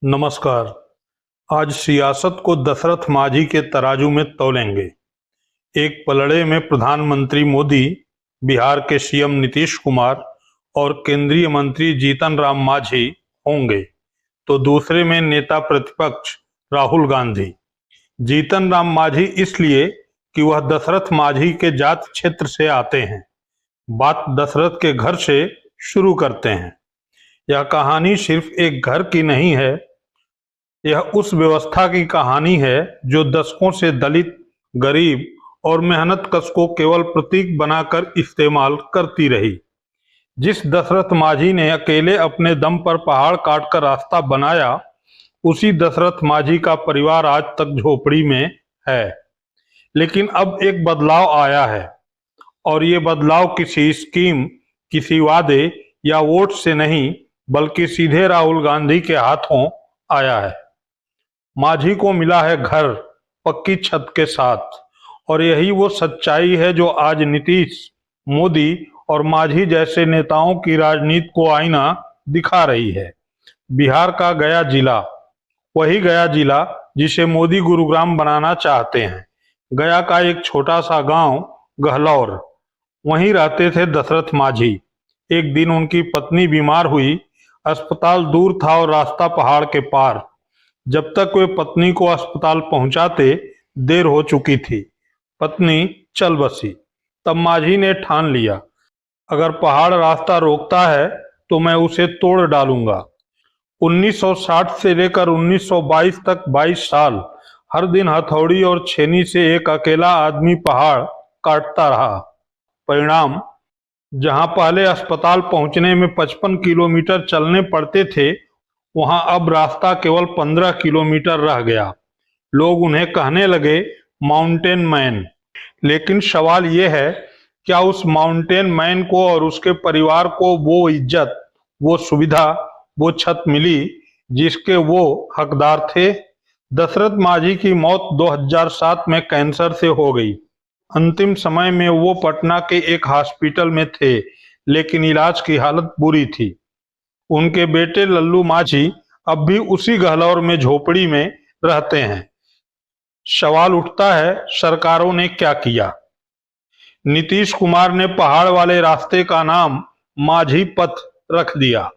नमस्कार। आज सियासत को दशरथ माझी के तराजू में तौलेंगे। एक पलड़े में प्रधानमंत्री मोदी, बिहार के सीएम नीतीश कुमार और केंद्रीय मंत्री जीतन राम मांझी होंगे, तो दूसरे में नेता प्रतिपक्ष राहुल गांधी। जीतन राम मांझी इसलिए कि वह दशरथ माझी के जात क्षेत्र से आते हैं। बात दशरथ के घर से शुरू करते हैं। यह कहानी सिर्फ एक घर की नहीं है, यह उस व्यवस्था की कहानी है जो दशकों से दलित, गरीब और मेहनतकश को केवल प्रतीक बनाकर इस्तेमाल करती रही। जिस दशरथ माझी ने अकेले अपने दम पर पहाड़ काटकर रास्ता बनाया, उसी दशरथ माझी का परिवार आज तक झोपड़ी में है। लेकिन अब एक बदलाव आया है, और ये बदलाव किसी स्कीम, किसी वादे या वोट से नहीं, बल्कि सीधे राहुल गांधी के हाथों आया है। माझी को मिला है घर, पक्की छत के साथ, और यही वो सच्चाई है जो आज नीतीश, मोदी और माझी जैसे नेताओं की राजनीति को आईना दिखा रही है। बिहार का गया जिला, वही गया जिला जिसे मोदी गुरुग्राम बनाना चाहते हैं। गया का एक छोटा सा गांव गहलौर, वहीं रहते थे दशरथ माझी। एक दिन उनकी पत्नी बीमार हुई, अस्पताल दूर था और रास्ता पहाड़ के पार। जब तक वे पत्नी को अस्पताल पहुंचाते, देर हो चुकी थी। पत्नी चल बसी। तब माझी ने ठान लिया, अगर पहाड़ रास्ता रोकता है तो मैं उसे तोड़ डालूंगा। 1960 से लेकर 1922 तक 22 साल हर दिन हथौड़ी और छेनी से एक अकेला आदमी पहाड़ काटता रहा। परिणाम, जहां पहले अस्पताल पहुंचने में 55 किलोमीटर चलने पड़ते थे, वहां अब रास्ता केवल 15 किलोमीटर रह गया। लोग उन्हें कहने लगे माउंटेन मैन। लेकिन सवाल यह है, क्या उस माउंटेन मैन को और उसके परिवार को वो इज्जत, वो सुविधा, वो छत मिली जिसके वो हकदार थे? दशरथ माझी की मौत 2007 में कैंसर से हो गई। अंतिम समय में वो पटना के एक हॉस्पिटल में थे, लेकिन इलाज की हालत बुरी थी। उनके बेटे लल्लू माझी अब भी उसी गहलौर में झोपड़ी में रहते हैं। सवाल उठता है, सरकारों ने क्या किया? नीतीश कुमार ने पहाड़ वाले रास्ते का नाम माझी पथ रख दिया।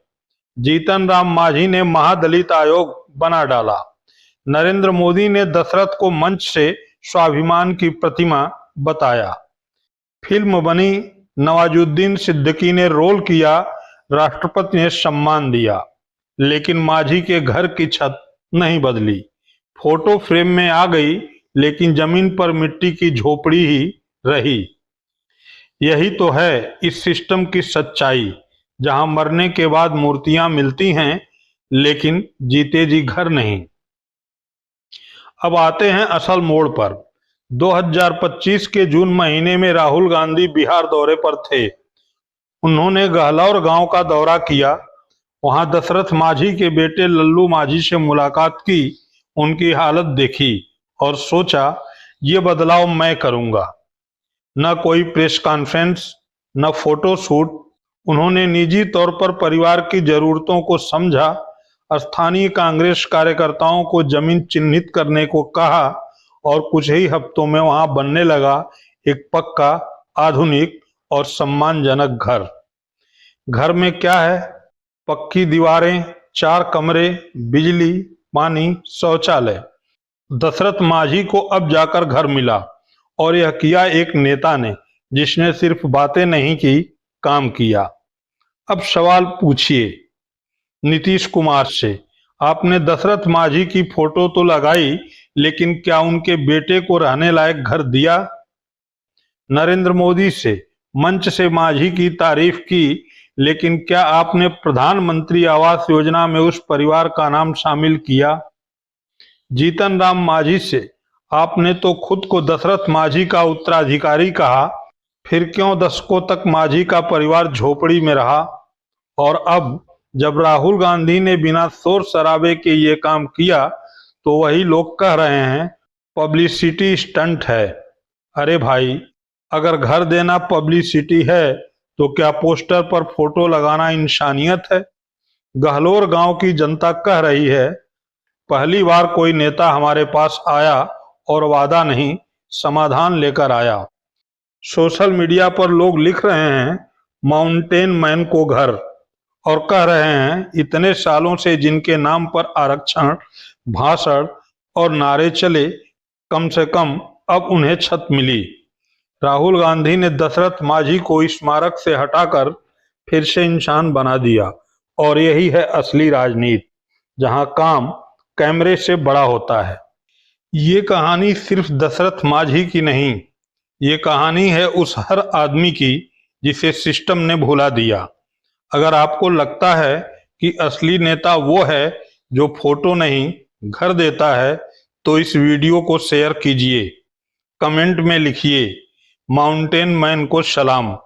जीतन राम माझी ने महादलित आयोग बना डाला। नरेंद्र मोदी ने दशरथ को मंच से स्वाभिमान की प्रतिमा बताया। फिल्म बनी, नवाजुद्दीन सिद्दीकी ने रोल किया, राष्ट्रपति ने सम्मान दिया। लेकिन माझी के घर की छत नहीं बदली। फोटो फ्रेम में आ गई, लेकिन जमीन पर मिट्टी की झोपड़ी ही रही। यही तो है इस सिस्टम की सच्चाई, जहां मरने के बाद मूर्तियां मिलती हैं, लेकिन जीते जी घर नहीं। अब आते हैं असल मोड़ पर। 2025 के जून महीने में राहुल गांधी बिहार दौरे पर थे। उन्होंने गहलौर गांव का दौरा किया। वहां दशरथ माझी के बेटे लल्लू माझी से मुलाकात की, उनकी हालत देखी और सोचा, ये बदलाव मैं करूंगा। न कोई प्रेस कॉन्फ्रेंस, न फोटो शूट। उन्होंने निजी तौर पर परिवार की जरूरतों को समझा, स्थानीय कांग्रेस कार्यकर्ताओं को जमीन चिन्हित करने को कहा, और कुछ ही हफ्तों में वहां बनने लगा एक पक्का, आधुनिक और सम्मानजनक घर। घर में क्या है? पक्की दीवारें, 4 कमरे, बिजली, पानी, शौचालय। दशरथ माझी को अब जाकर घर मिला, और यह किया एक नेता ने, जिसने सिर्फ बातें नहीं की, काम किया। अब सवाल पूछिए नीतीश कुमार से, आपने दशरथ माझी की फोटो तो लगाई, लेकिन क्या उनके बेटे को रहने लायक घर दिया? नरेंद्र मोदी से, मंच से माझी की तारीफ की, लेकिन क्या आपने प्रधानमंत्री आवास योजना में उस परिवार का नाम शामिल किया? जीतन राम माझी से, आपने तो खुद को दशरथ माझी का उत्तराधिकारी कहा, फिर क्यों दशकों तक माझी का परिवार झोपड़ी में रहा? और अब जब राहुल गांधी ने बिना शोर शराबे के ये काम किया, तो वही लोग कह रहे हैं पब्लिसिटी स्टंट है। अरे भाई, अगर घर देना पब्लिसिटी है, तो क्या पोस्टर पर फोटो लगाना इंसानियत है? गहलोर गांव की जनता कह रही है, पहली बार कोई नेता हमारे पास आया और वादा नहीं, समाधान लेकर आया। सोशल मीडिया पर लोग लिख रहे हैं माउंटेन मैन को घर, और कह रहे हैं इतने सालों से जिनके नाम पर आरक्षण, भाषण और नारे चले, कम से कम अब उन्हें छत मिली। राहुल गांधी ने दशरथ मांझी को स्मारक से हटाकर फिर से इंसान बना दिया, और यही है असली राजनीति, जहां काम कैमरे से बड़ा होता है। ये कहानी सिर्फ दशरथ मांझी की नहीं, ये कहानी है उस हर आदमी की जिसे सिस्टम ने भुला दिया। अगर आपको लगता है कि असली नेता वो है जो फोटो नहीं घर देता है, तो इस वीडियो को शेयर कीजिए, कमेंट में लिखिए माउंटेन मैन को सलाम।